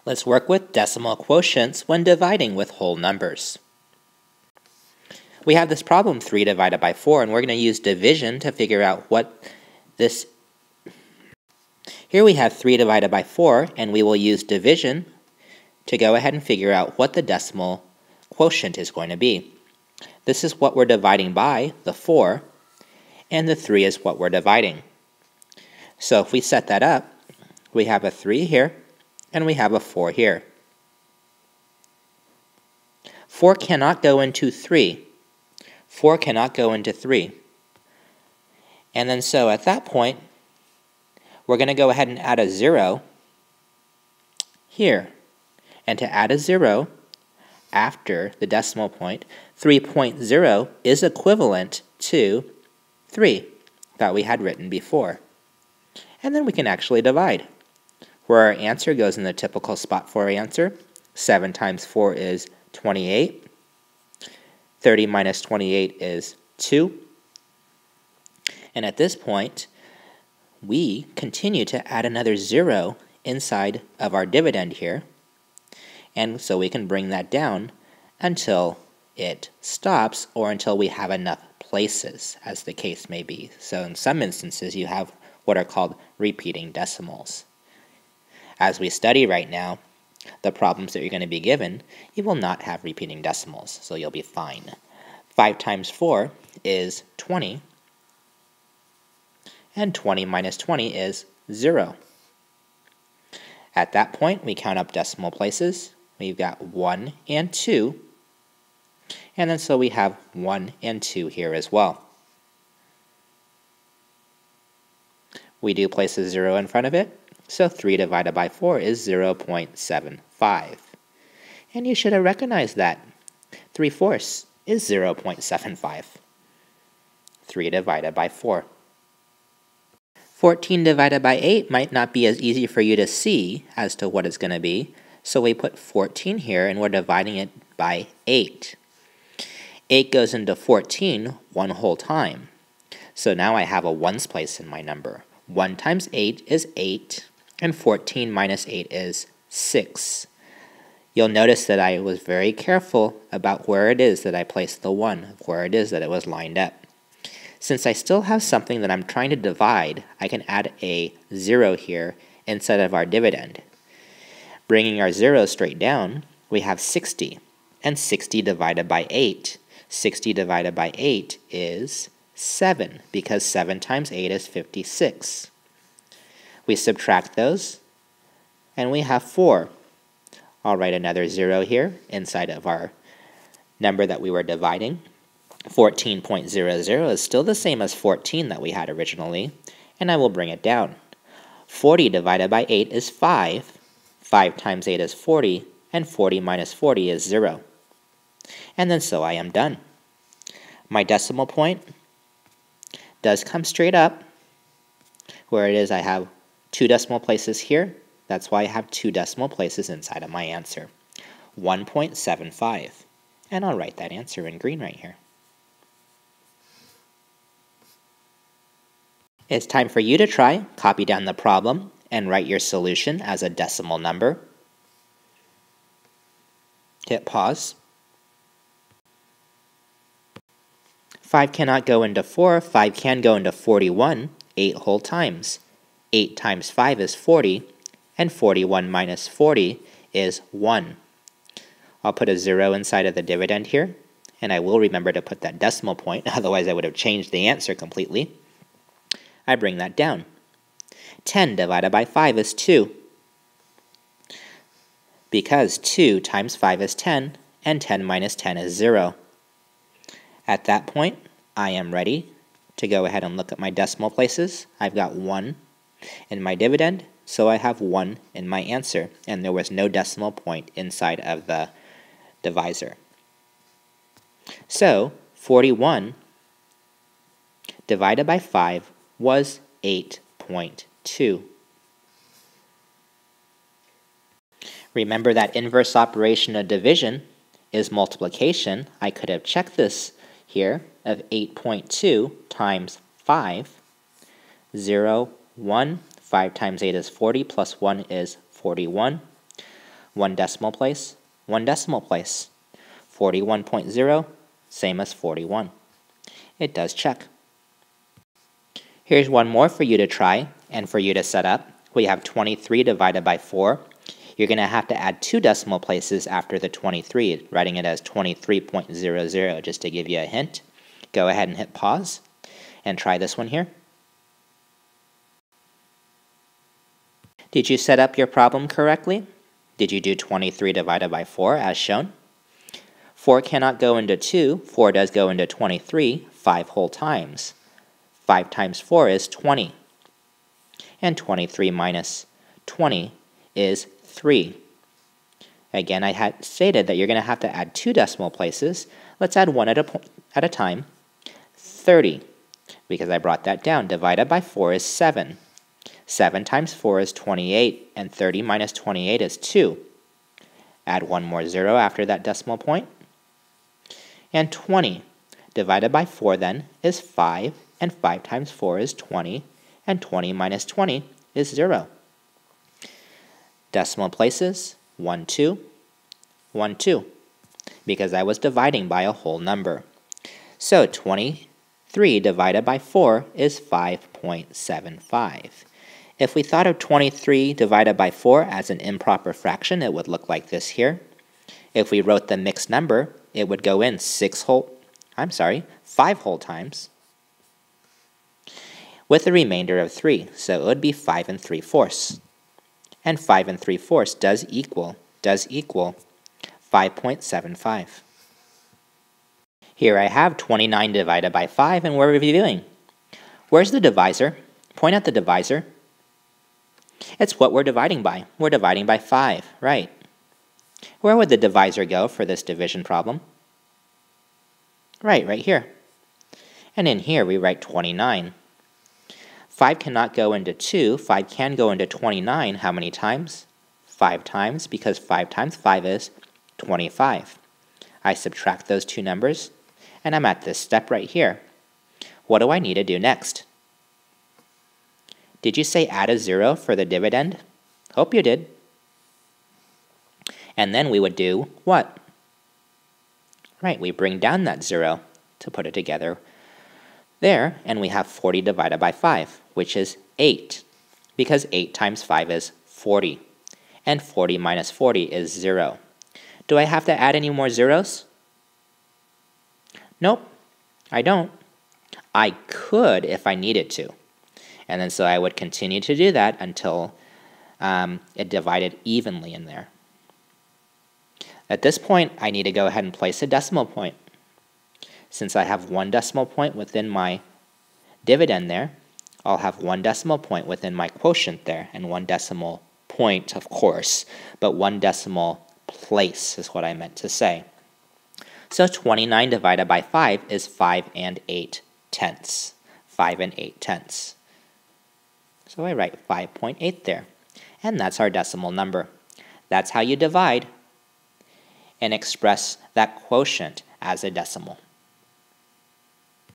Let's work with decimal quotients when dividing with whole numbers. We have this problem 3 divided by 4, and we're going to use division to figure out what this... Here we have 3 divided by 4, and we will use division to go ahead and figure out what the decimal quotient is going to be. This is what we're dividing by, the 4, and the 3 is what we're dividing. So if we set that up, we have a 3 here, and we have a 4 here. 4 cannot go into 3. 4 cannot go into 3. And then so at that point, we're going to go ahead and add a 0 here. And to add a 0 after the decimal point, 3.0 is equivalent to 3 that we had written before. And then we can actually divide. Where our answer goes in the typical spot for our answer, 7 times 4 is 28. 30 minus 28 is 2. And at this point, we continue to add another 0 inside of our dividend here. And so we can bring that down until it stops or until we have enough places, as the case may be. So in some instances, you have what are called repeating decimals. As we study right now, the problems that you're going to be given, you will not have repeating decimals, so you'll be fine. 5 times 4 is 20, and 20 minus 20 is 0. At that point, we count up decimal places. We've got 1 and 2, and then so we have 1 and 2 here as well. We do place a 0 in front of it. So 3 divided by 4 is 0.75. And you should have recognized that. 3/4 is 0.75. 3 divided by 4. 14 divided by 8 might not be as easy for you to see as to what it's going to be. So we put 14 here, and we're dividing it by 8. 8 goes into 14 one whole time. So now I have a ones place in my number. 1 times 8 is 8. And 14 minus 8 is 6. You'll notice that I was very careful about where it is that I placed the 1, where it is that it was lined up. Since I still have something that I'm trying to divide, I can add a 0 here instead of our dividend. Bringing our 0 straight down, we have 60. And 60 divided by 8. 60 divided by 8 is 7, because 7 times 8 is 56. We subtract those, and we have 4. I'll write another 0 here inside of our number that we were dividing. 14.00 is still the same as 14 that we had originally, and I will bring it down. 40 divided by 8 is 5. 5 times 8 is 40, and 40 minus 40 is 0. And then so I am done. My decimal point does come straight up. Where it is, I have 2 decimal places here. That's why I have 2 decimal places inside of my answer. 1.75. And I'll write that answer in green right here. It's time for you to try. Copy down the problem and write your solution as a decimal number. Hit pause. 5 cannot go into 4. 5 can go into 41, 8 whole times. 8 times 5 is 40, and 41 minus 40 is 1. I'll put a 0 inside of the dividend here, and I will remember to put that decimal point, otherwise I would have changed the answer completely. I bring that down. 10 divided by 5 is 2, because 2 times 5 is 10, and 10 minus 10 is 0. At that point, I am ready to go ahead and look at my decimal places. I've got 1 in my dividend, so I have 1 in my answer, and there was no decimal point inside of the divisor. So 41 divided by 5 was 8.2. Remember that inverse operation of division is multiplication. I could have checked this here of 8.2 times 5, 0, 1. 5 times 8 is 40, plus 1 is 41. 1 decimal place, 1 decimal place. 41.0, same as 41. It does check. Here's one more for you to try and for you to set up. We have 23 divided by 4. You're going to have to add 2 decimal places after the 23, writing it as 23.00, just to give you a hint. Go ahead and hit pause and try this one here. Did you set up your problem correctly? Did you do 23 divided by 4 as shown? 4 cannot go into 2. 4 does go into 23 5 whole times. 5 times 4 is 20. And 23 minus 20 is 3. Again, I had stated that you're going to have to add 2 decimal places. Let's add one at a time. 30, because I brought that down. Divided by 4 is 7. 7 times 4 is 28, and 30 minus 28 is 2. Add one more 0 after that decimal point. And 20 divided by 4 then is 5, and 5 times 4 is 20, and 20 minus 20 is 0. Decimal places, 1, 2, 1, 2, because I was dividing by a whole number. So 23 divided by 4 is 5.75. If we thought of 23 divided by 4 as an improper fraction, it would look like this here. If we wrote the mixed number, it would go in 5 whole times with a remainder of 3. So it would be 5 3/4. And 5 3/4 does equal 5.75. Here I have 29 divided by 5, and we're reviewing. Where's the divisor? Point at the divisor. It's what we're dividing by. We're dividing by 5, right? Where would the divisor go for this division problem? Right here. And in here we write 29. 5 cannot go into 2. 5 can go into 29. How many times? 5 times, because 5 times 5 is 25. I subtract those two numbers, and I'm at this step right here. What do I need to do next? Did you say add a 0 for the dividend? Hope you did. And then we would do what? Right, we bring down that 0 to put it together there, and we have 40 divided by 5, which is 8, because 8 times 5 is 40, and 40 minus 40 is 0. Do I have to add any more zeros? Nope, I don't. I could if I needed to. And then so I would continue to do that until it divided evenly in there. At this point, I need to go ahead and place a decimal point. Since I have 1 decimal point within my dividend there, I'll have 1 decimal point within my quotient there, and 1 decimal point, of course, but 1 decimal place is what I meant to say. So 29 divided by 5 is 5 8/10. 5 8/10. So I write 5.8 there. And that's our decimal number. That's how you divide and express that quotient as a decimal.